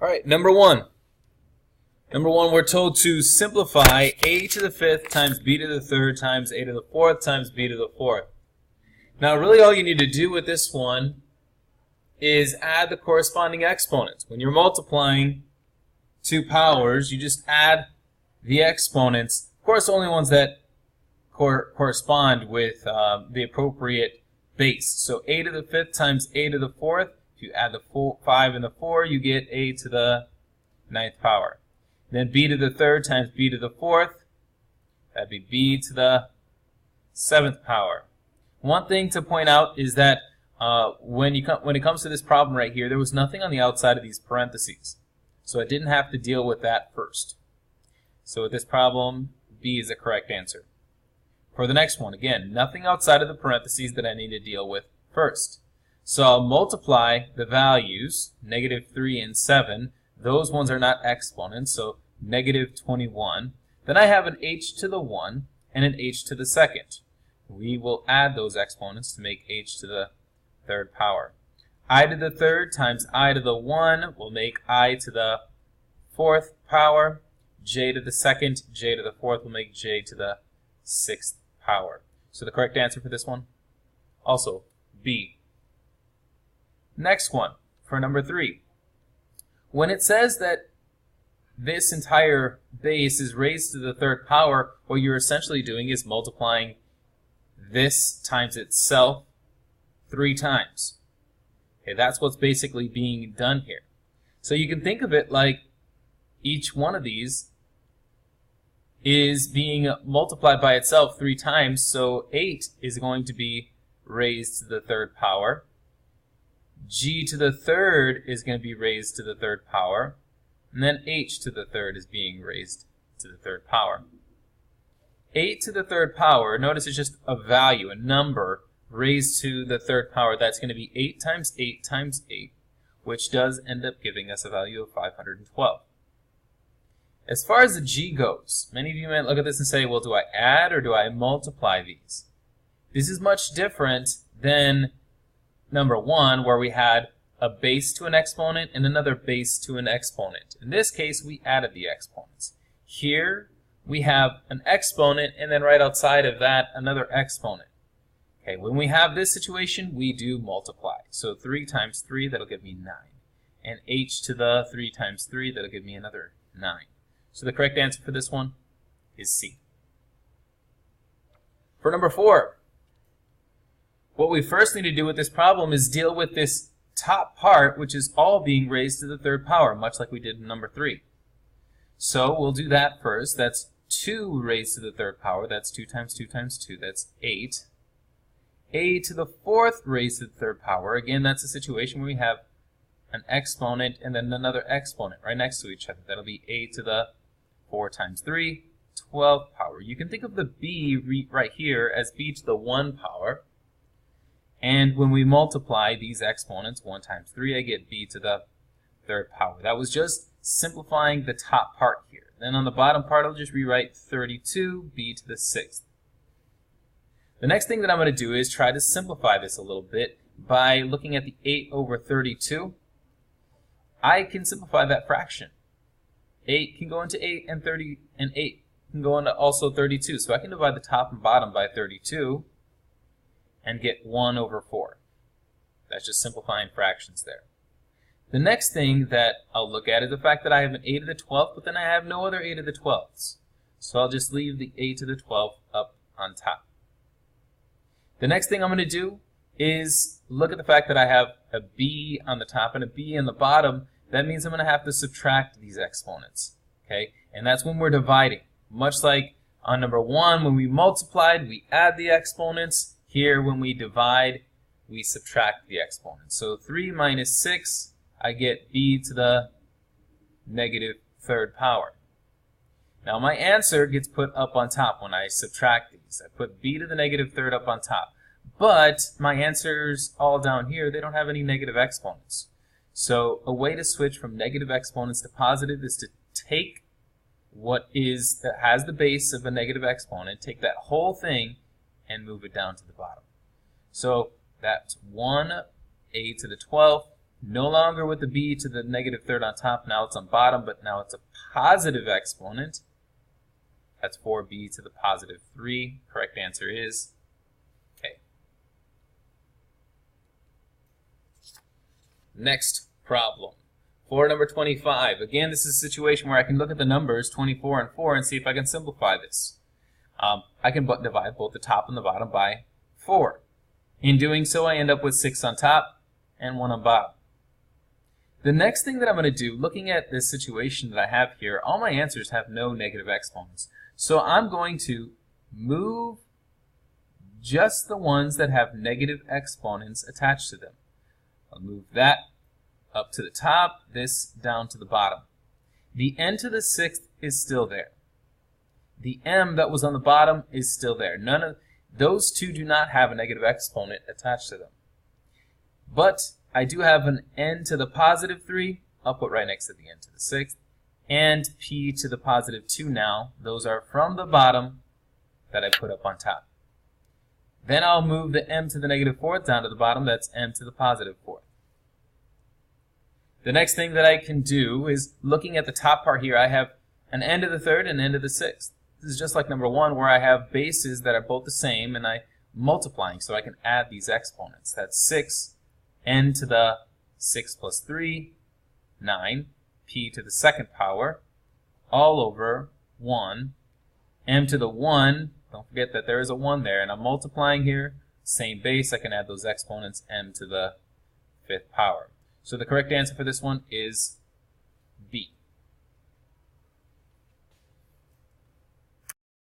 All right, number one. Number one, we're told to simplify a to the fifth times b to the third times a to the fourth times b to the fourth. Now, really all you need to do with this one is add the corresponding exponents. When you're multiplying two powers, you just add the exponents. Of course, only ones that correspond with the appropriate base. So a to the fifth times a to the fourth. If you add the 5 and the 4, you get a to the ninth power. Then b to the third times b to the fourth. That'd be b to the seventh power. One thing to point out is that when it comes to this problem right here, there was nothing on the outside of these parentheses. So I didn't have to deal with that first. So with this problem, B is the correct answer. For the next one, again, nothing outside of the parentheses that I need to deal with first. So I'll multiply the values, negative 3 and 7. Those ones are not exponents, so negative 21. Then I have an h to the 1 and an h to the second. We will add those exponents to make h to the third power. I to the third times I to the 1 will make I to the fourth power. J to the second, j to the fourth will make j to the sixth power. So the correct answer for this one, also B. Next one, for number 3. When it says that this entire base is raised to the third power, what you're essentially doing is multiplying this times itself 3 times. Okay, that's what's basically being done here. So you can think of it like each one of these is being multiplied by itself 3 times, so 8 is going to be raised to the third power. G to the third is going to be raised to the third power, and then h to the third is being raised to the third power. 8 to the third power, notice it's just a value, a number, raised to the third power. That's going to be 8 times 8 times 8, which does end up giving us a value of 512. As far as the g goes, many of you might look at this and say, well, do I add or do I multiply these? This is much different than number 1, where we had a base to an exponent and another base to an exponent. In this case, we added the exponents. Here, we have an exponent, and then right outside of that, another exponent. Okay, when we have this situation, we do multiply. So 3 times 3, that'll give me 9. And h to the 3 times 3, that'll give me another 9. So the correct answer for this one is C. For number 4, what we first need to do with this problem is deal with this top part, which is all being raised to the third power, much like we did in number 3. So we'll do that first. That's 2 raised to the third power. That's 2 times 2 times 2. That's 8. A to the fourth raised to the third power. Again, that's a situation where we have an exponent and then another exponent right next to each other. That'll be a to the 4 times 3, 12 power. You can think of the b right here as b to the 1 power. And when we multiply these exponents, 1 times 3, I get b to the third power. That was just simplifying the top part here. Then on the bottom part, I'll just rewrite 32, b to the 6th. The next thing that I'm going to do is try to simplify this a little bit by looking at the 8 over 32. I can simplify that fraction. 8 can go into 8, and 30 and 8 can go into also 32. So I can divide the top and bottom by 32 and get 1 over 4. That's just simplifying fractions there. The next thing that I'll look at is the fact that I have an a to the 12th, but then I have no other a to the 12ths. So I'll just leave the a to the 12th up on top. The next thing I'm going to do is look at the fact that I have a b on the top and a b on the bottom. That means I'm going to have to subtract these exponents. Okay? And that's when we're dividing. Much like on number 1, when we multiplied, we add the exponents. Here, when we divide, we subtract the exponents. So 3 minus 6, I get b to the negative third power. Now my answer gets put up on top when I subtract these. I put b to the negative third up on top. But my answers all down here, they don't have any negative exponents. So a way to switch from negative exponents to positive is to take what has the base of a negative exponent, take that whole thing, and move it down to the bottom. So that's 1 a to the 12th No longer with the b to the negative third on top. Now it's on bottom, but now it's a positive exponent. That's 4b to the positive 3. Correct answer is A. Next problem. For number 25. Again, this is a situation where I can look at the numbers 24 and 4 and see if I can simplify this. I can divide both the top and the bottom by 4. In doing so, I end up with 6 on top and 1 on bottom. The next thing that I'm going to do, looking at this situation that I have here, all my answers have no negative exponents. So I'm going to move just the ones that have negative exponents attached to them. I'll move that up to the top, this down to the bottom. The n to the 6th is still there. The m that was on the bottom is still there. None of those two do not have a negative exponent attached to them. But I do have an n to the positive 3. I'll put right next to the n to the 6th. And p to the positive 2 now. Those are from the bottom that I put up on top. Then I'll move the m to the negative 4th down to the bottom. That's m to the positive 4th. The next thing that I can do is, looking at the top part here, I have an n to the 3rd and n to the 6th. This is just like number 1, where I have bases that are both the same, and I'm multiplying, so I can add these exponents. That's 6, n to the 6 plus 3, 9, p to the 2nd power, all over 1, m to the 1, don't forget that there is a 1 there, and I'm multiplying here, same base, I can add those exponents, m to the 5th power. So the correct answer for this one is